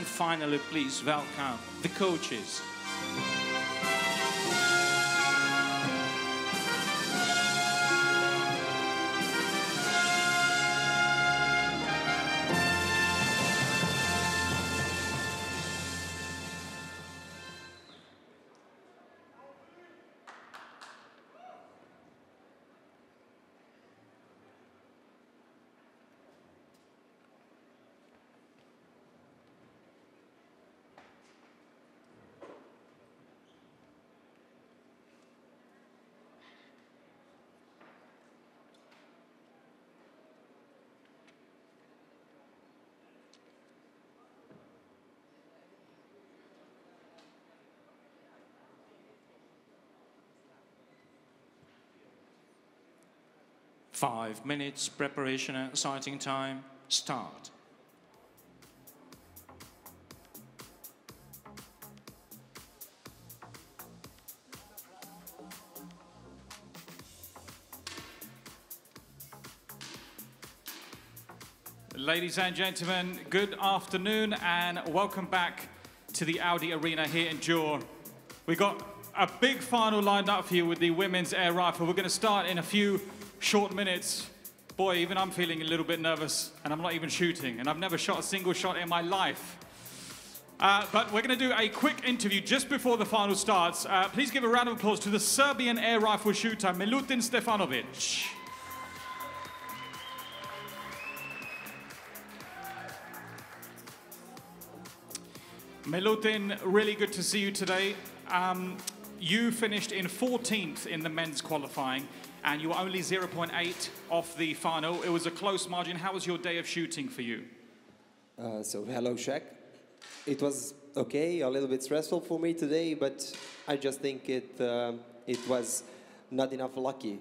finally, please welcome the coaches. Five minutes preparation and sighting time, start. Ladies and gentlemen, good afternoon and welcome back to the Audi Arena here in Győr. We got a big final lined up for you with the women's air rifle. We're going to start in a few short minutes. Boy, even I'm feeling a little bit nervous and I'm not even shooting and I've never shot a single shot in my life. But we're going to do a quick interview just before the final starts. Please give a round of applause to the Serbian air rifle shooter, Milutin Stefanovic. Milutin, really good to see you today. You finished in 14th in the men's qualifying and you were only 0.8 off the final. It was a close margin. How was your day of shooting for you? So hello, Shaq. It was okay, a little bit stressful for me today, but I just think it was not enough lucky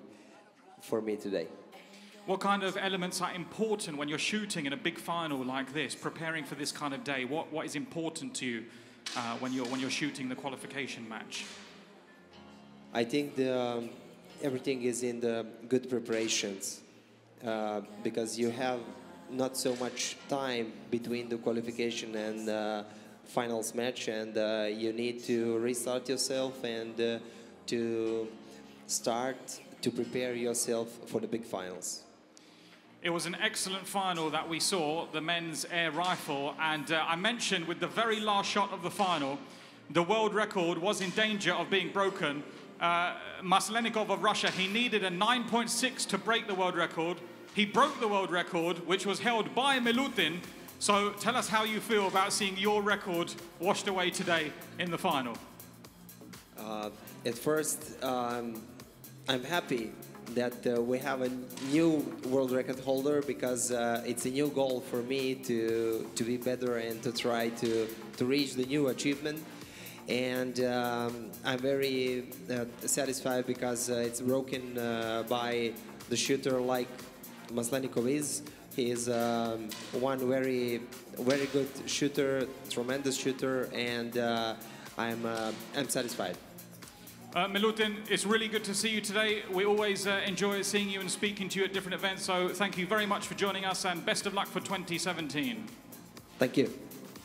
for me today. What kind of elements are important when you're shooting in a big final like this, preparing for this kind of day? What is important to you when you're shooting the qualification match? I think everything is in the good preparations because you have not so much time between the qualification and finals match, and you need to restart yourself and to start to prepare yourself for the big finals. It was an excellent final that we saw, the men's air rifle, and I mentioned with the very last shot of the final, the world record was in danger of being broken. Maslenikov of Russia, he needed a 9.6 to break the world record. He broke the world record, which was held by Milutin. So tell us how you feel about seeing your record washed away today in the final. At first, I'm happy that we have a new world record holder because it's a new goal for me to be better and to try to reach the new achievement. And I'm very satisfied because it's broken by the shooter like Maslenikov is. He is one very good shooter, tremendous shooter, and I'm satisfied. Milutin, it's really good to see you today. We always enjoy seeing you and speaking to you at different events, so thank you very much for joining us and best of luck for 2017. Thank you.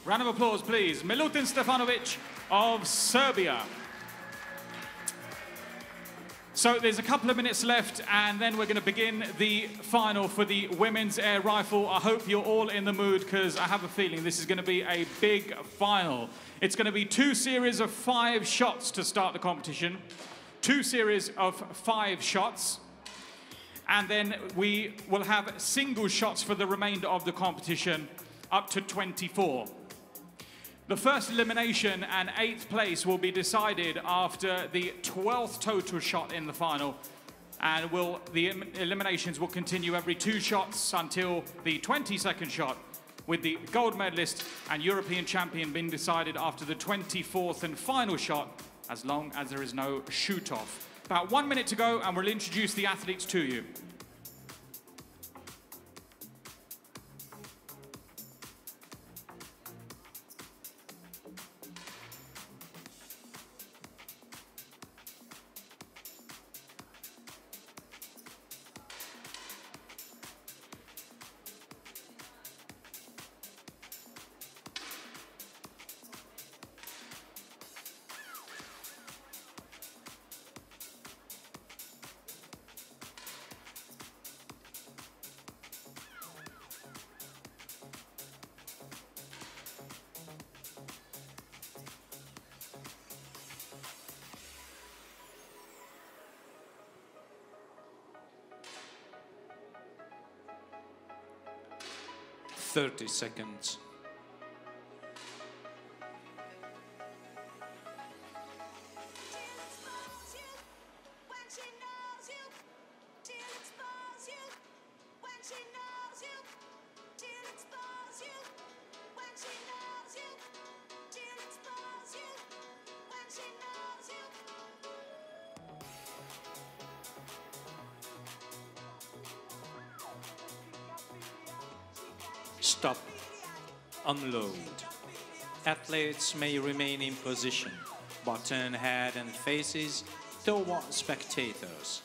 Round of applause, please. Milutin Stefanovic of Serbia. So there's a couple of minutes left and then we're going to begin the final for the women's air rifle. I hope you're all in the mood because I have a feeling this is going to be a big final. It's going to be 2 series of 5 shots to start the competition. 2 series of 5 shots. And then we will have single shots for the remainder of the competition, up to 24. The first elimination and 8th place will be decided after the 12th total shot in the final. And the eliminations will continue every 2 shots until the 22nd shot, with the gold medalist and European champion being decided after the 24th and final shot, as long as there is no shoot-off. About 1 minute to go and we'll introduce the athletes to you. 30 seconds. Stop. Unload. Athletes may remain in position, but turn head and faces toward spectators.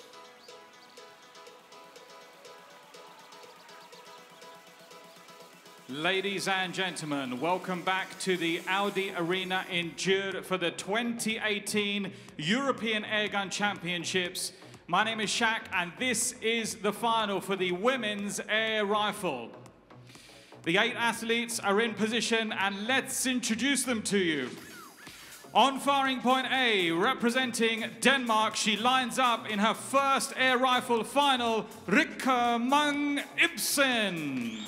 Ladies and gentlemen, welcome back to the Audi Arena in Győr for the 2018 European Airgun Championships. My name is Shaq and this is the final for the women's air rifle. The 8 athletes are in position and let's introduce them to you. On firing point A, representing Denmark, she lines up in her first air rifle final, Rikke Mang Ibsen.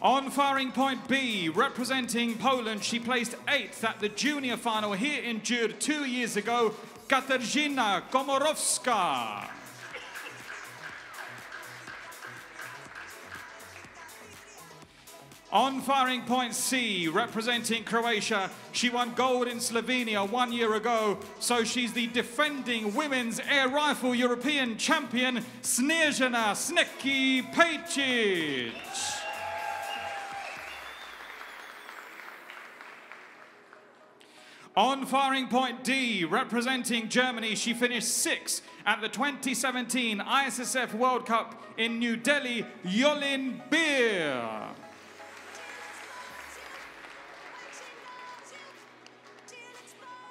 On firing point B, representing Poland, she placed 8th at the junior final here in Győr 2 years ago, Katarzyna Komorowska. On firing point C, representing Croatia, she won gold in Slovenia 1 year ago, so she's the defending women's air rifle European champion, Snežana Sneki Pejčić. On firing point D, representing Germany, she finished 6th at the 2017 ISSF World Cup in New Delhi, Yolin Beer.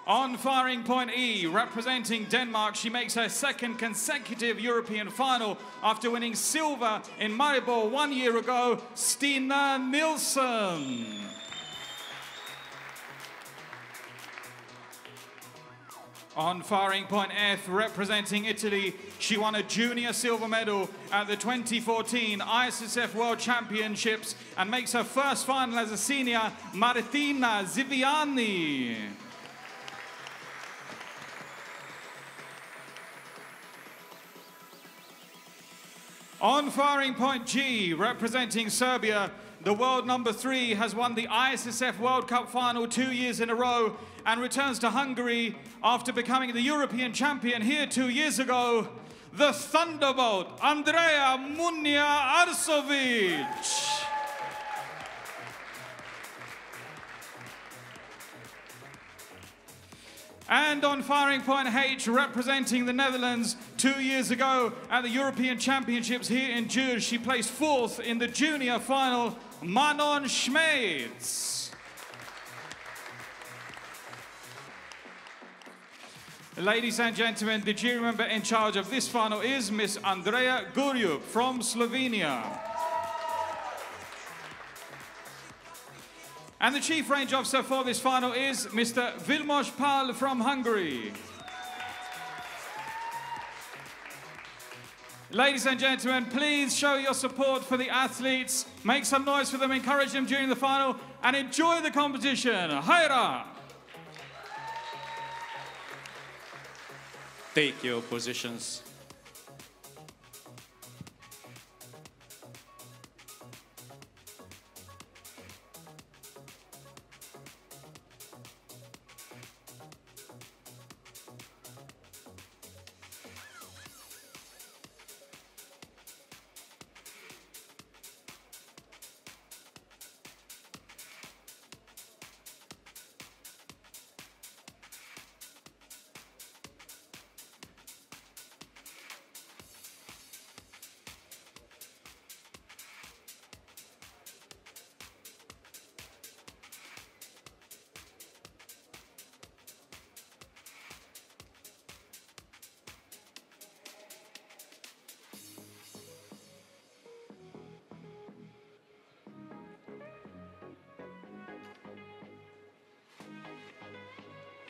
On firing point E, representing Denmark, she makes her 2nd consecutive European final after winning silver in Maribor 1 year ago, Stina Nilsson. On firing point F, representing Italy, she won a junior silver medal at the 2014 ISSF World Championships and makes her first final as a senior, Martina Ziviani. On firing point G, representing Serbia, the world number 3 has won the ISSF World Cup final 2 years in a row and returns to Hungary after becoming the European champion here 2 years ago, the Thunderbolt, Andrea Munia Arsovic. And on firing point H, representing the Netherlands 2 years ago at the European Championships here in Győr, she placed 4th in the junior final, Manon Schmeitz. Ladies and gentlemen, the jury member in charge of this final is Miss Andrea Gurjuk from Slovenia. And the chief range officer for this final is Mr. Vilmos Pál from Hungary. Ladies and gentlemen, please show your support for the athletes, make some noise for them, encourage them during the final, and enjoy the competition. Haira! Take your positions.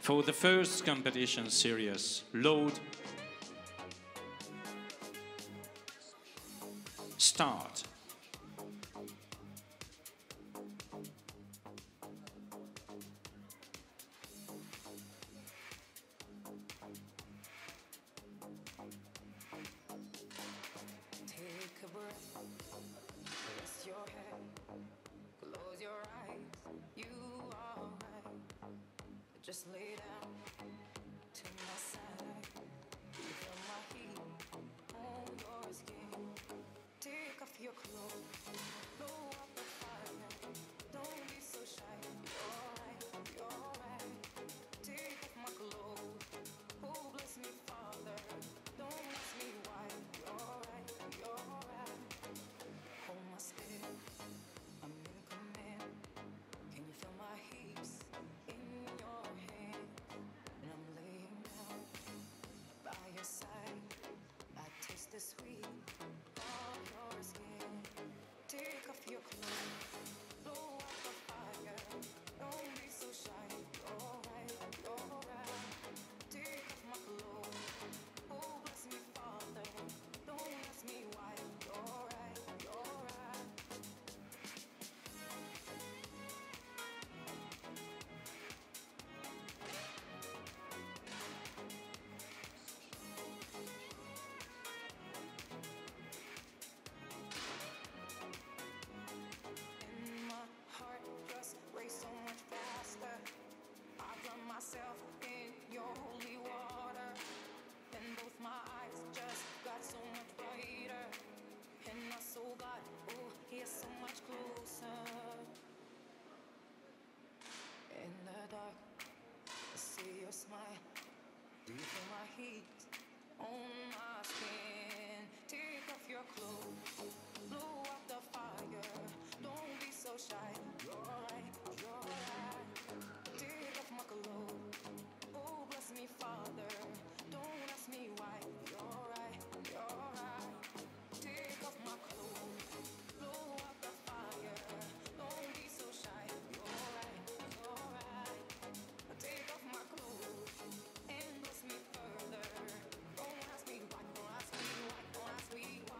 For the first competition series, load Start. Take a breath, rest your head, close your eyes, you are right. Just lay down to my side, feel my heat on your skin. Take off your clothes, blow up the fire, don't be so shy. You're right, you're right. Take off my clothes, oh bless me Father, don't ask me why. You're right, you're right. Hold my step, I'm in command. Can you feel my hips in your hand? And I'm laying down by your side. I taste the sweet of your skin. Take off your clothes, blow up the fire. Don't be so shy. You're right, you're right. Take off my clothes. Oh, bless me, Father. Don't ask me why. You're right, you're right. And my heart just race so much faster. I drown myself in your holy water. And both my eyes just got so much brighter. And my soul got, oh, here so much closer. In the dark, I see your smile. Do you feel my heat on my skin? Take off your clothes, blow up the fire. Don't be so shy. You're right, you're right. Take off my clothes. Oh, bless me, Father. Don't ask me why. You're right, you're right. Take off my clothes, blow up the fire. Don't be so shy. You're right, you're right. Take off my clothes and bless me further. Don't ask me why, don't ask me why, don't ask me why.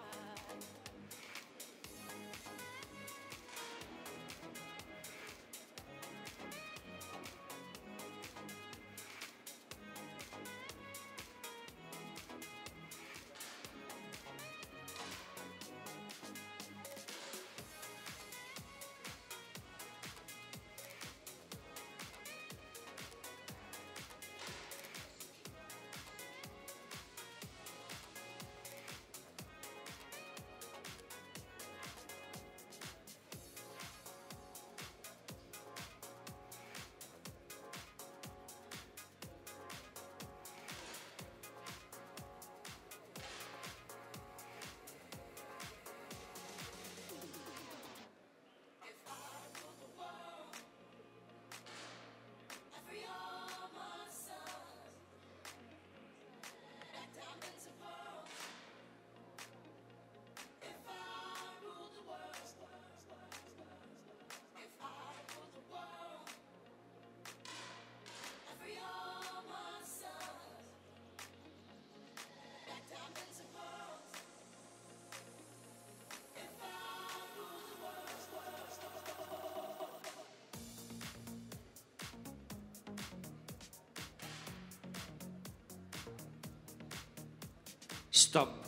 Stop.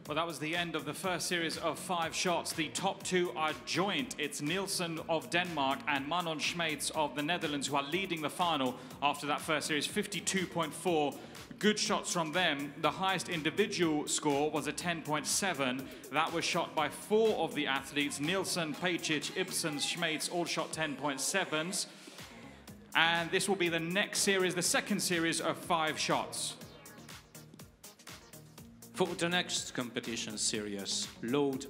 Well, that was the end of the first series of 5 shots. The top 2 are joint. It's Nielsen of Denmark and Manon Schmeets of the Netherlands who are leading the final after that first series, 52.4. Good shots from them. The highest individual score was a 10.7. That was shot by 4 of the athletes. Nielsen, Pajic, Ibsen, Schmeets all shot 10.7s. And this will be the next series, the second series of 5 shots. For the next competition series, load.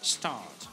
Start.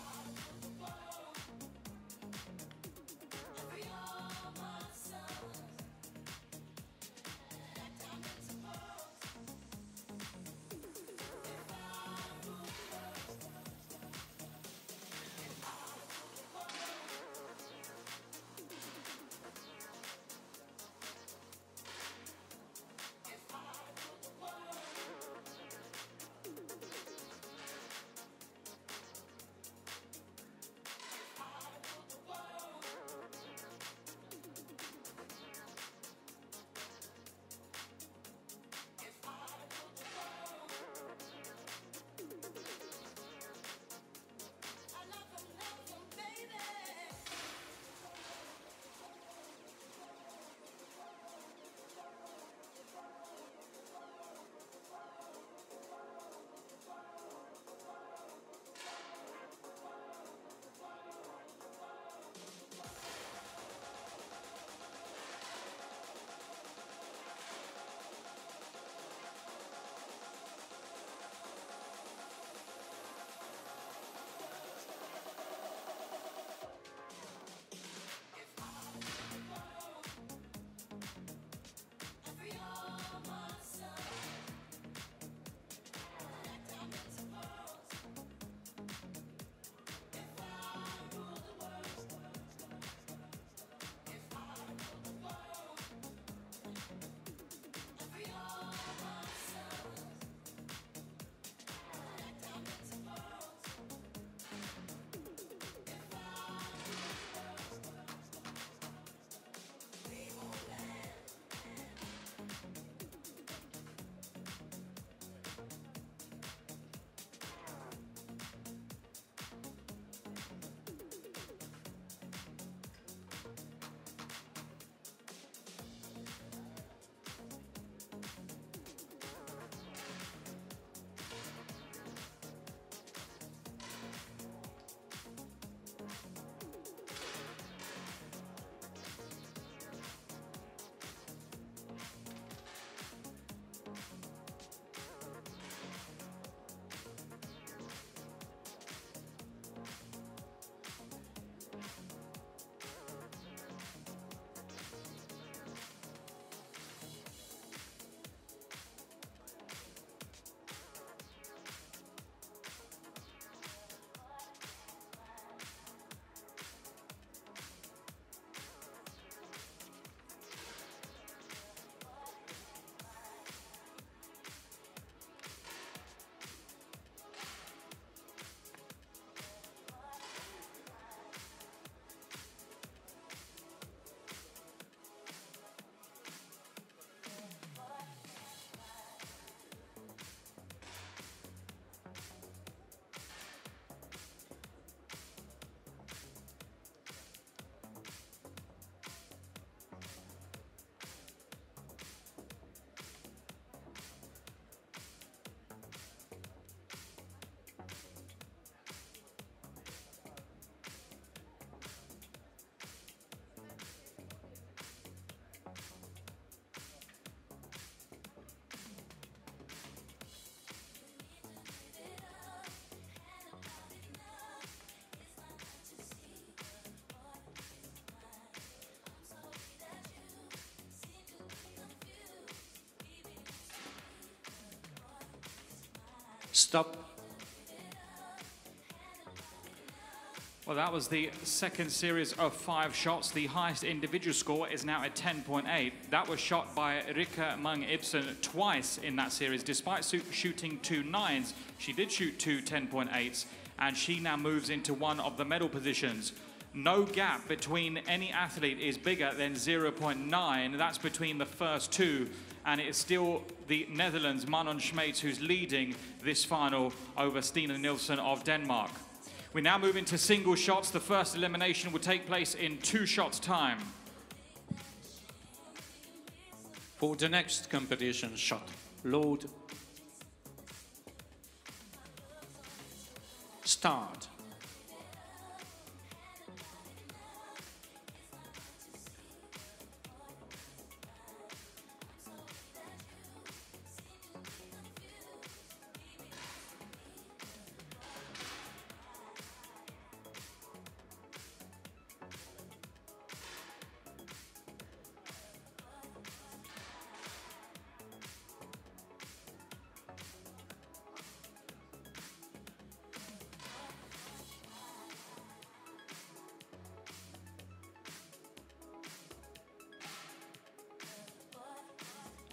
Stop. Well, that was the second series of 5 shots. The highest individual score is now at 10.8. That was shot by Rikke Mung Ibsen twice in that series. Despite shooting 2 9s, she did shoot 2 10.8s, and she now moves into one of the medal positions. No gap between any athlete is bigger than 0.9. That's between the first 2, and it is still the Netherlands, Manon Schmeets, who's leading this final over Stina Nilsson of Denmark. We now move into single shots. The first elimination will take place in 2 shots' time. For the next competition shot, load. Start.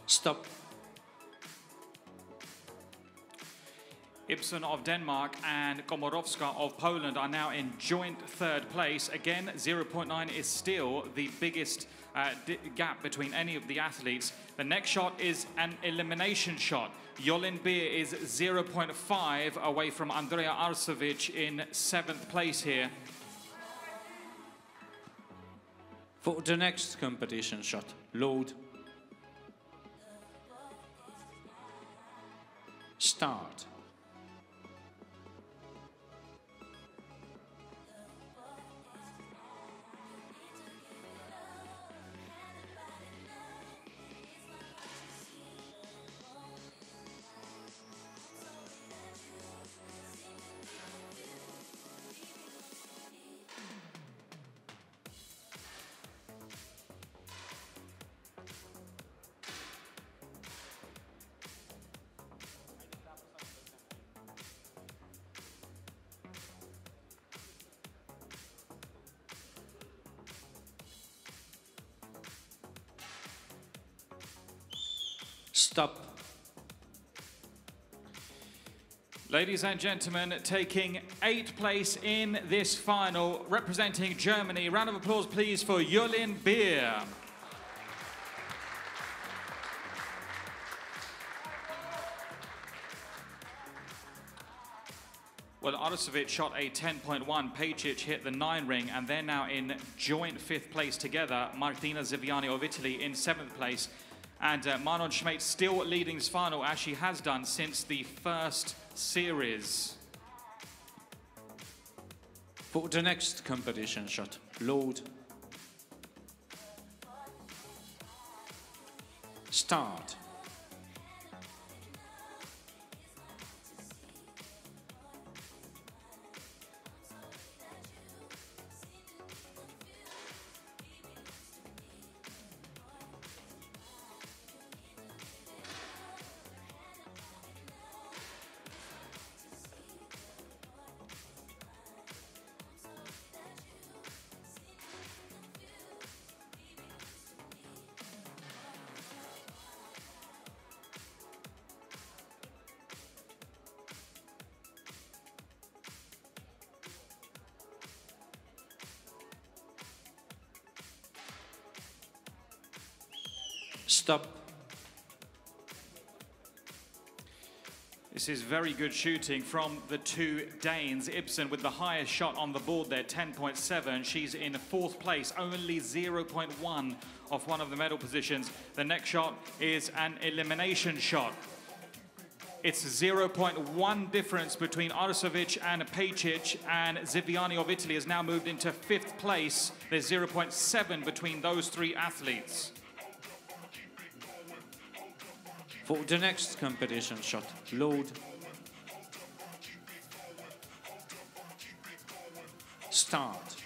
Stop. Ibsen of Denmark and Komorowska of Poland are now in joint 3rd place. Again, 0.9 is still the biggest gap between any of the athletes. The next shot is an elimination shot. Jolin Beer is 0.5 away from Andrea Arsovic in 7th place here. For the next competition shot, load. Start. Stop. Ladies and gentlemen, taking 8th place in this final, representing Germany. Round of applause, please, for Jolin Beer. Well, Arsovic shot a 10.1, Pejcic hit the 9 ring, and they're now in joint 5th place together. Martina Ziviani of Italy in 7th place. And Manon Schmeets still leading this final, as she has done since the first series. For the next competition shot, load. Start. Stop. This is very good shooting from the 2 Danes. Ibsen with the highest shot on the board there, 10.7. She's in 4th place, only 0.1 off one of the medal positions. The next shot is an elimination shot. It's 0.1 difference between Arsovic and Pejcic, and Ziviani of Italy has now moved into 5th place. There's 0.7 between those 3 athletes. For the next competition shot, load. Start.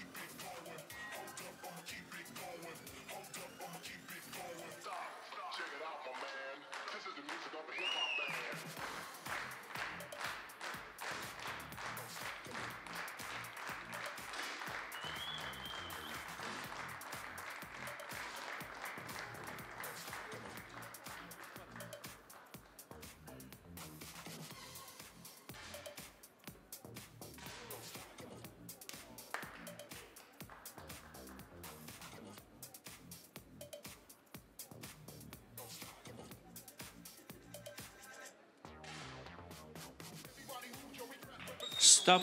Stop.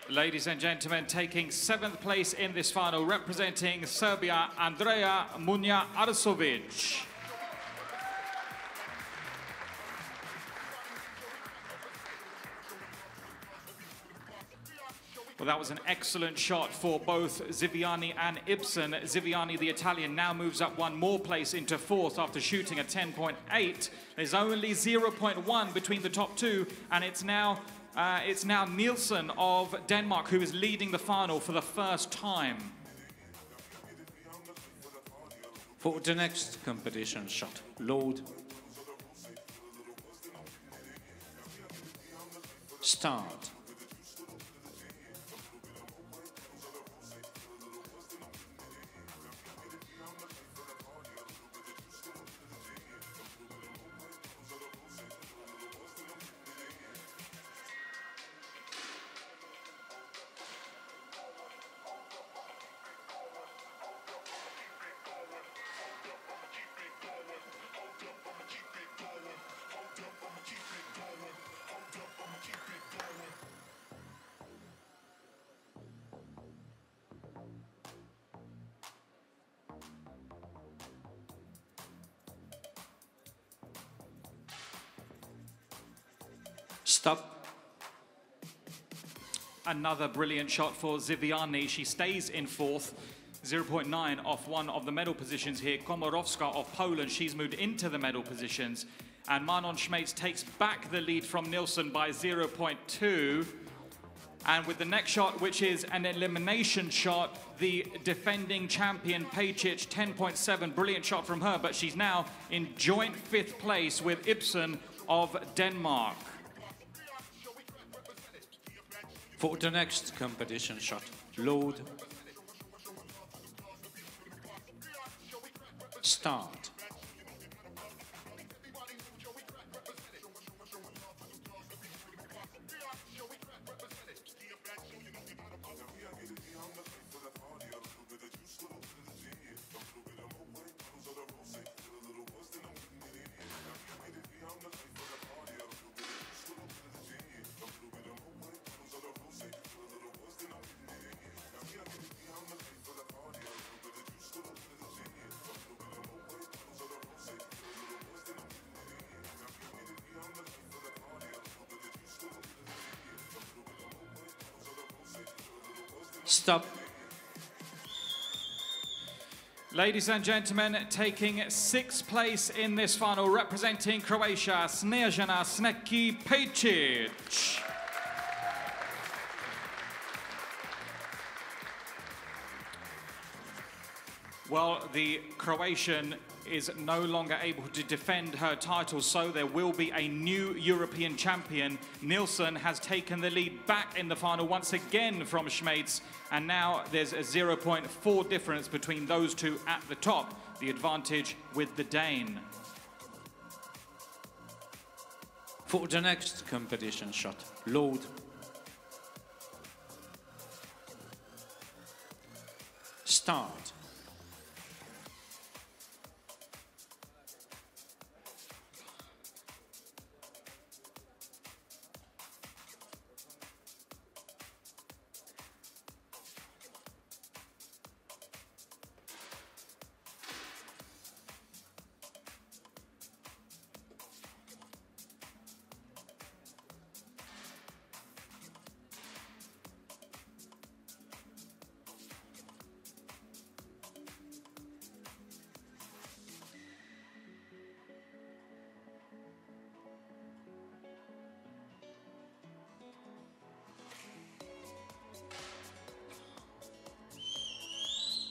Ladies and gentlemen, taking 7th place in this final, representing Serbia, Andreja Munja Arsovic. Well, that was an excellent shot for both Ziviani and Ibsen. Ziviani, the Italian, now moves up one more place into 4th after shooting a 10.8. There's only 0.1 between the top two, and it's now Nielsen of Denmark who is leading the final for the first time. For the next competition shot, load. Start. Stop. Another brilliant shot for Ziviani. She stays in 4th, 0.9 off one of the medal positions here. Komorowska of Poland, she's moved into the medal positions. And Manon Schmeitz takes back the lead from Nielsen by 0.2. And with the next shot, which is an elimination shot, the defending champion Pejčić, 10.7, brilliant shot from her, but she's now in joint 5th place with Ibsen of Denmark. For the next competition shot, load. Start. Stop. Ladies and gentlemen, taking 6th place in this final, representing Croatia, Snježana Sneki Pejčić. Well, the Croatian is no longer able to defend her title, so there will be a new European champion. Nielsen has taken the lead back in the final once again from Schmeitz, and now there's a 0.4 difference between those two at the top, the advantage with the Dane. For the next competition shot, load. Start.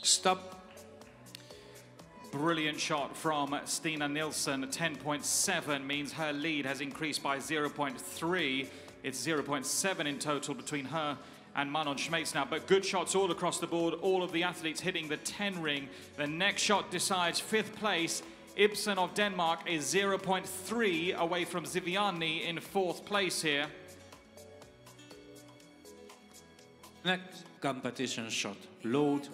Stop. Brilliant shot from Stina Nielsen. 10.7 means her lead has increased by 0.3. It's 0.7 in total between her and Manon Schmeitz now. But good shots all across the board. All of the athletes hitting the 10 ring. The next shot decides 5th place. Ibsen of Denmark is 0.3 away from Ziviani in 4th place here. Next competition shot, load.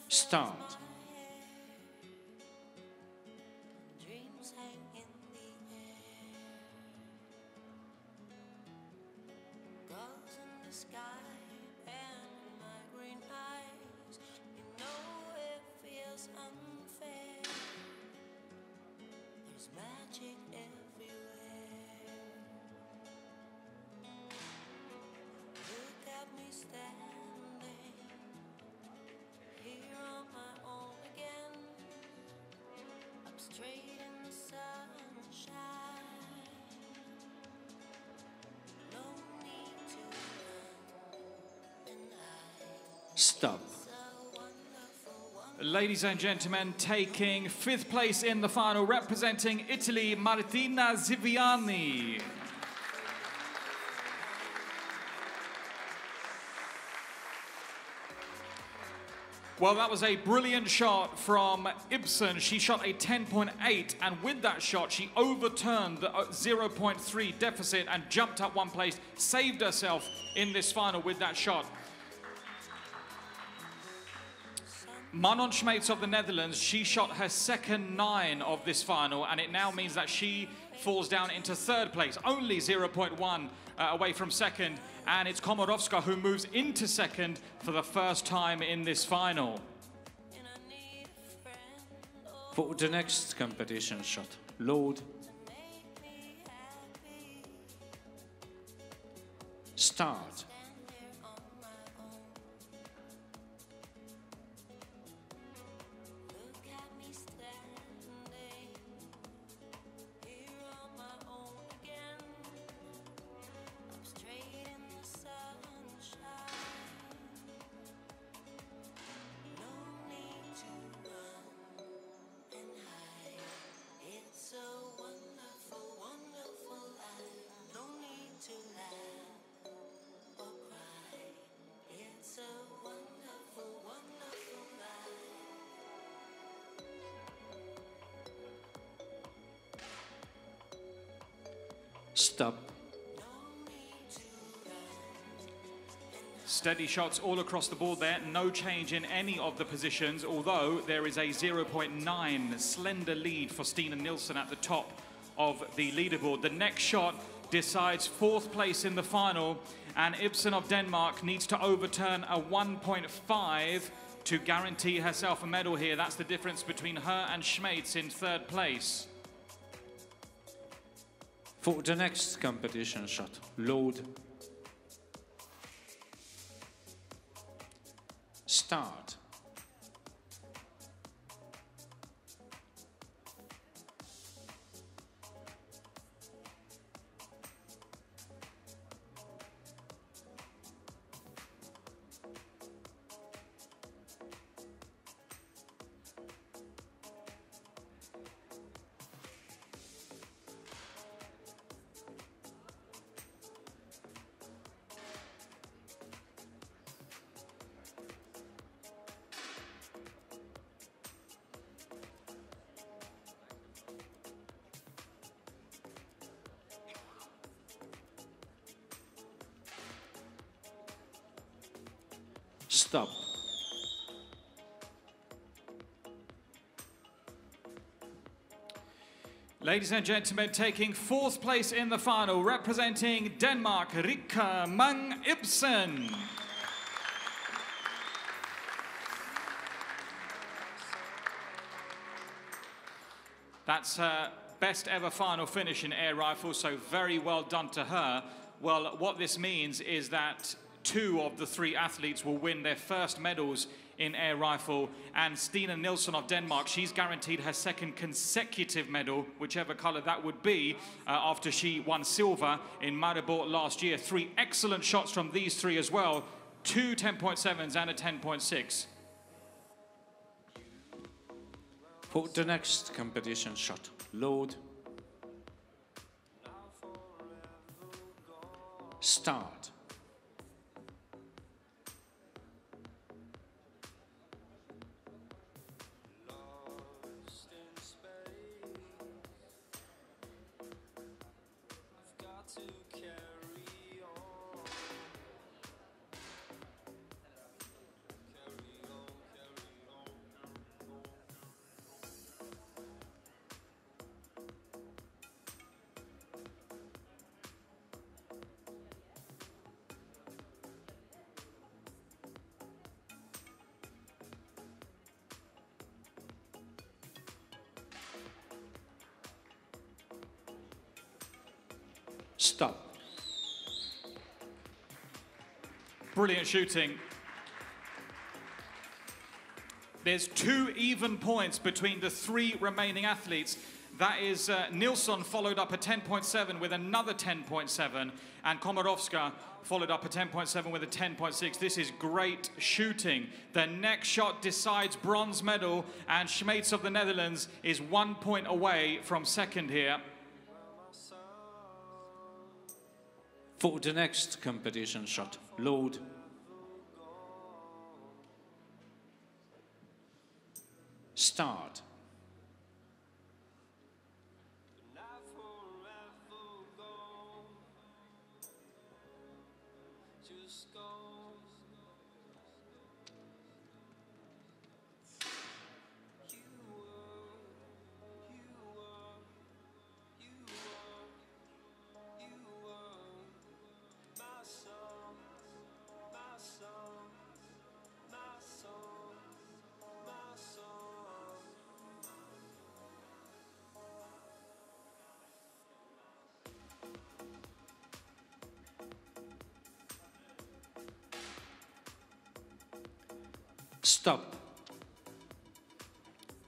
Start. sky and my green eyes. You know it feels unfair. There's magic everywhere. Look at me standing here on my own again. I'm straight in the sunshine. No need to run and hide. Stop. It's a wonderful, wonderful. Ladies and gentlemen, taking 5th place in the final, representing Italy, Martina Ziviani. Well, that was a brilliant shot from Ibsen. She shot a 10.8, and with that shot, she overturned the 0.3 deficit and jumped up one place, saved herself in this final with that shot. Manon Schmeets of the Netherlands, she shot her second 9 of this final, and it now means that she falls down into 3rd place, only 0.1 away from 2nd, and it's Komorowska who moves into 2nd for the first time in this final. For the next competition shot, load. Start. Look at me standing here on my own again. I'm straight in the sunshine. No need to run and hide. It's a wonderful, wonderful life. No need to laugh or cry. It's a wonderful, wonderful life. Stop. Steady shots all across the board there, no change in any of the positions, although there is a 0.9 slender lead for Stina Nilsson at the top of the leaderboard. The next shot decides 4th place in the final, and Ibsen of Denmark needs to overturn a 1.5 to guarantee herself a medal here. That's the difference between her and Schmeets in 3rd place. For the next competition shot, load. Start. Stop. Ladies and gentlemen, taking 4th place in the final, representing Denmark, Rikke Mang Ibsen. That's her best ever final finish in air rifle, so very well done to her. Well, what this means is that 2 of the 3 athletes will win their first medals in air rifle, and Stina Nilsson of Denmark, she's guaranteed her 2nd consecutive medal, whichever color that would be, after she won silver in Maribor last year. 3 excellent shots from these 3 as well, 2 10.7s and a 10.6. For the next competition shot, load. Start. Stop. Brilliant shooting. There's 2 even points between the 3 remaining athletes. That is Nilsson followed up a 10.7 with another 10.7, and Komorowska followed up a 10.7 with a 10.6. This is great shooting. The next shot decides bronze medal, and Schmeets of the Netherlands is 1 point away from second here. For the next competition shot, load. Start. Stop.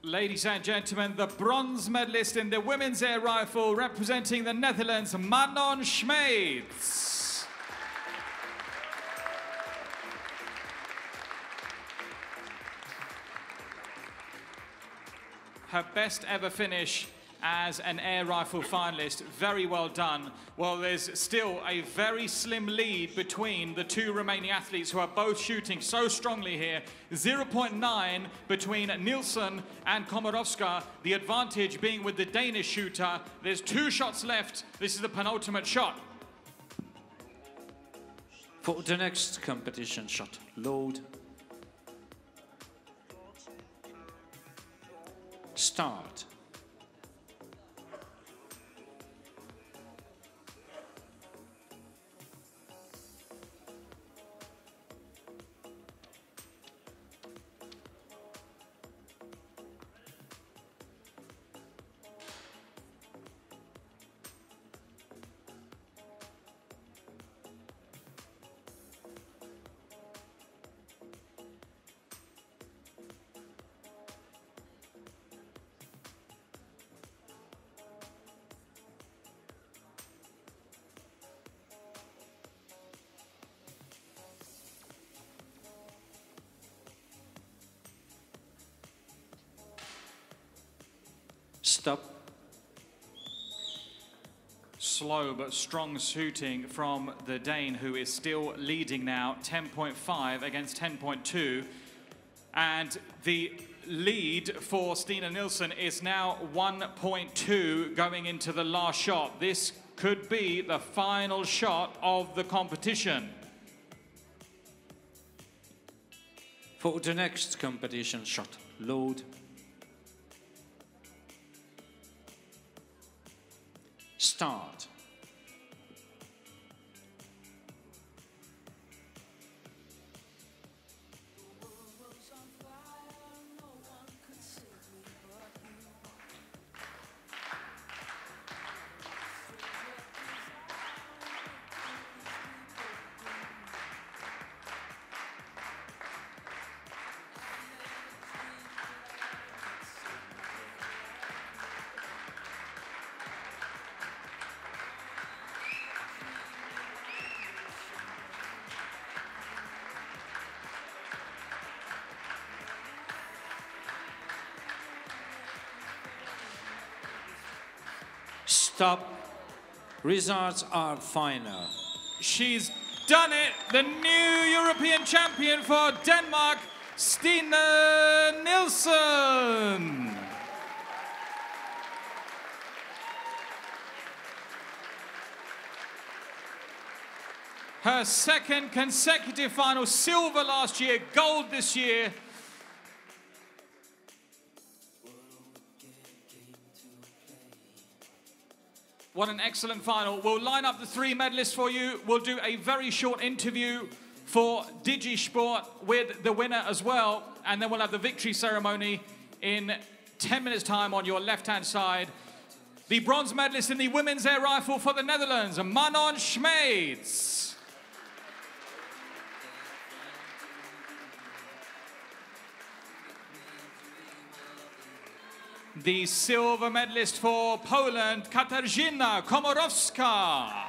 Ladies and gentlemen, the bronze medalist in the women's air rifle representing the Netherlands, Manon Schmeets. Her best ever finish as an air rifle finalist. Very well done. Well, there's still a very slim lead between the 2 remaining athletes who are both shooting so strongly here. 0.9 between Nilsson and Komorowska, the advantage being with the Danish shooter. There's 2 shots left. This is the penultimate shot. For the next competition shot, load. Start. Stop. Slow but strong shooting from the Dane, who is still leading now, 10.5 against 10.2. And the lead for Stina Nilsson is now 1.2 going into the last shot. This could be the final shot of the competition. For the next competition shot, load. Start. Stop. Results are final. She's done it! The new European champion for Denmark, Stina Nilsson! Her second consecutive final, silver last year, gold this year. What an excellent final. We'll line up the 3 medalists for you. We'll do a very short interview for Digisport with the winner as well. And then we'll have the victory ceremony in 10 minutes' time on your left-hand side. The bronze medalist in the women's air rifle for the Netherlands, Manon Schmeets. The silver medalist for Poland, Katarzyna Komorowska.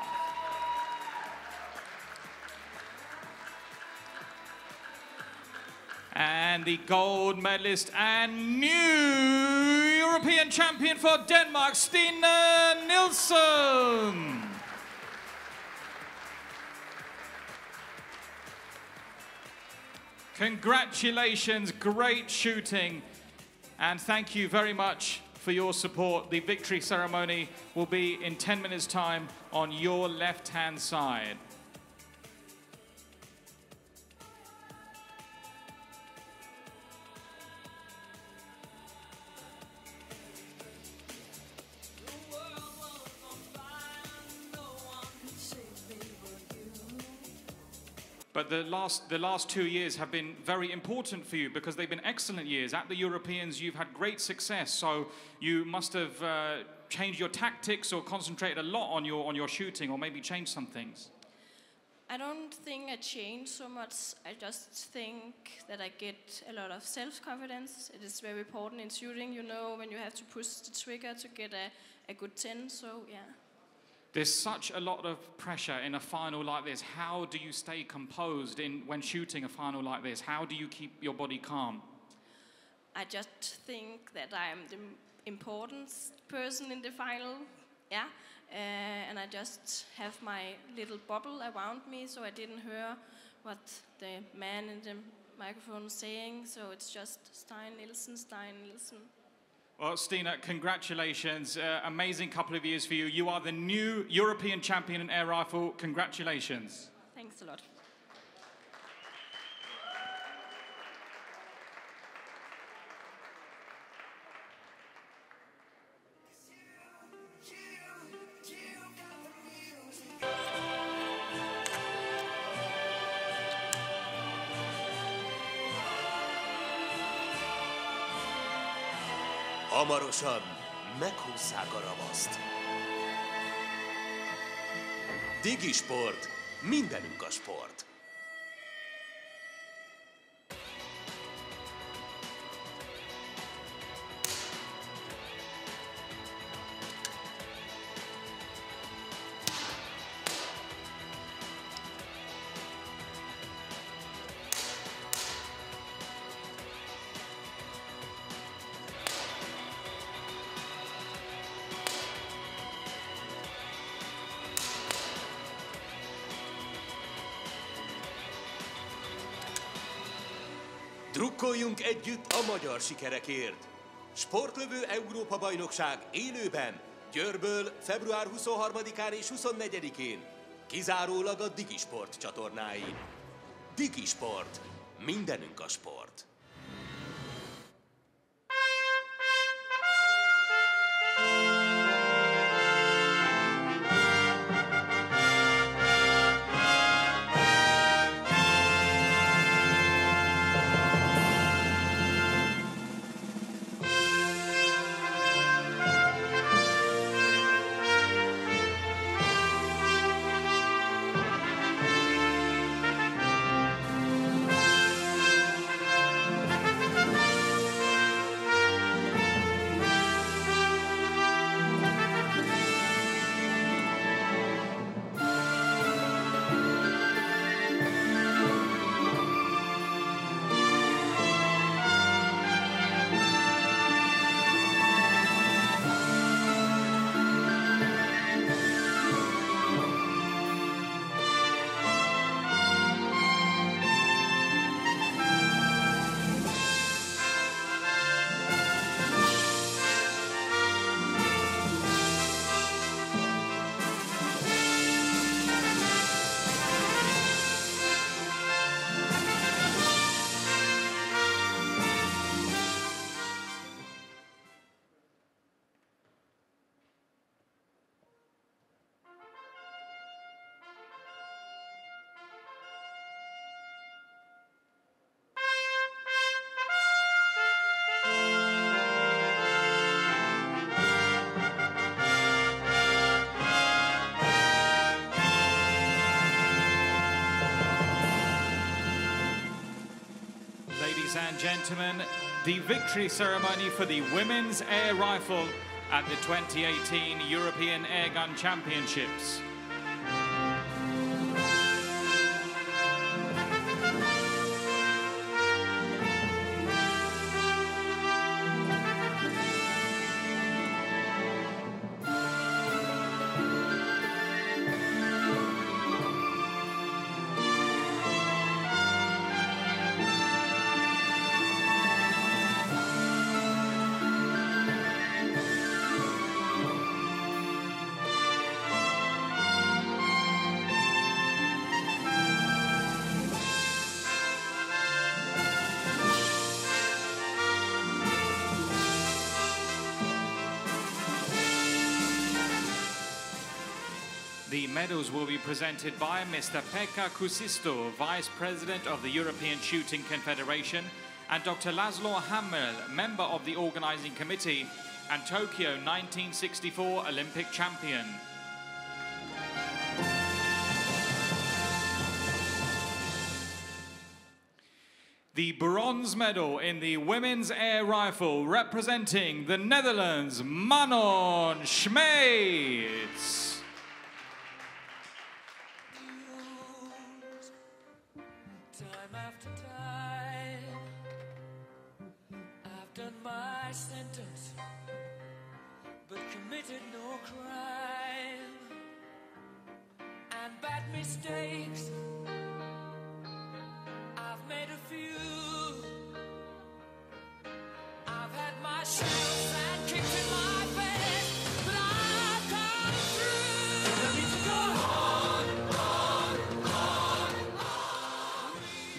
And the gold medalist and new European champion for Denmark, Stine Nielsen. Congratulations, great shooting. And thank you very much for your support. The victory ceremony will be in 10 minutes' time on your left-hand side. But the last 2 years have been very important for you because they've been excellent years. At the Europeans, you've had great success, so you must have changed your tactics or concentrated a lot on your shooting, or maybe changed some things. I don't think I changed so much. I just think that I get a lot of self-confidence. It is very important in shooting, you know, when you have to push the trigger to get a good 10, so yeah. There's such a lot of pressure in a final like this. How do you stay composed when shooting a final like this? How do you keep your body calm? I just think that I'm the important person in the final, yeah. And I just have my little bubble around me, so I didn't hear what the man in the microphone was saying. So it's just Stine Nielsen, Stine Nielsen. Well, Stina, congratulations. Amazing couple of years for you. You are the new European champion in air rifle. Congratulations. Thanks a lot. Hamarosan meghúzzák a ravaszt. Digi Sport, mindenünk a sport. Drukkoljunk együtt a magyar sikerekért! Sportlövő Európa-bajnokság élőben, Győrből február 23-án és 24-én, kizárólag a Digi Sport csatornáin. Digi Sport, mindenünk a sport! Ladies and gentlemen, the victory ceremony for the women's air rifle at the 2018 European Airgun Championships. The medals will be presented by Mr. Pekka Kusisto, Vice President of the European Shooting Confederation, and Dr. Laszlo Hammel, member of the organizing committee and Tokyo 1964 Olympic champion. The bronze medal in the women's air rifle representing the Netherlands, Manon Schmeets. Time after time, I've done my sentence, but committed no crime. And bad mistakes, I've made a few. I've had my shadows and kicks in my face, but I've come through. I need to go on.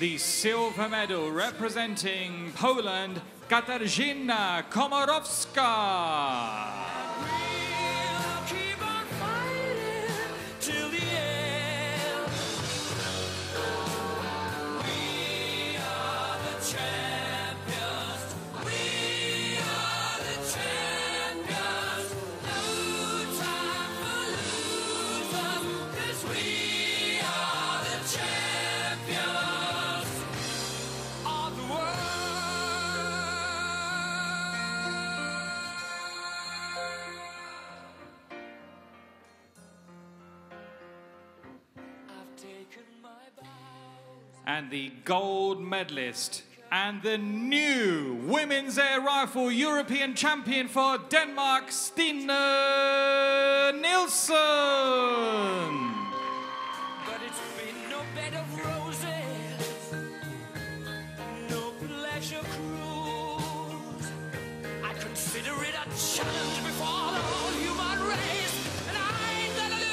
The silver medal representing Poland, Katarzyna Komorowska. We'll keep on fighting till the end. We are the champions. We are the champions. No time for losers, 'cause we are the champions of the world. I've taken my bows. And the gold medalist and the new women's air rifle European champion for Denmark, Stine Nielsen. But it's been no bed of roses, no pleasure cruise. I consider it a challenge before the whole human race, and I ain't gonna lose.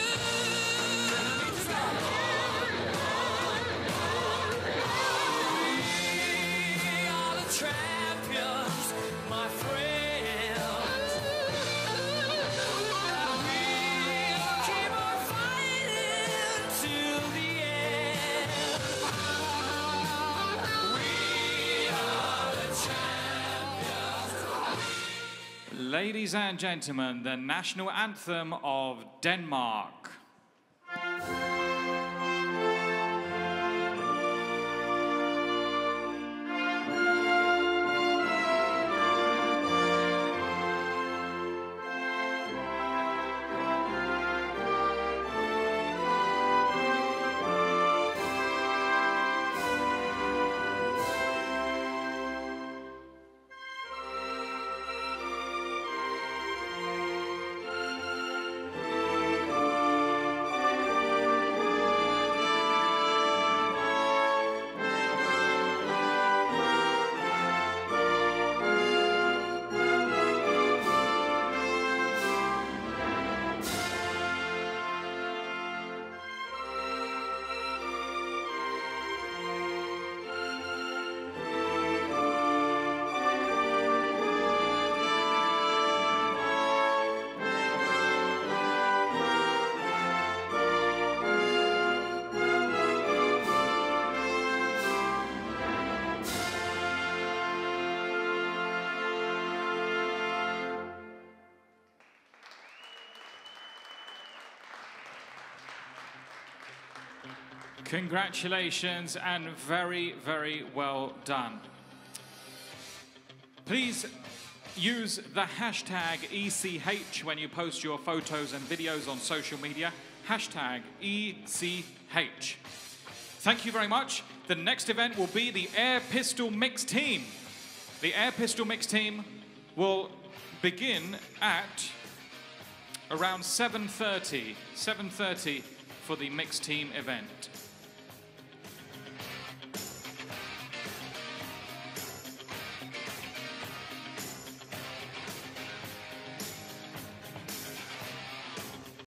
We are the champions, my friends. We'll keep on fighting till the end. We are the champions. Ladies and gentlemen, the national anthem of Denmark. Congratulations and very, very well done. Please use the hashtag ECH when you post your photos and videos on social media. Hashtag ECH. Thank you very much. The next event will be the Air Pistol Mix Team. The Air Pistol Mix Team will begin at around 7:30 for the Mix Team event.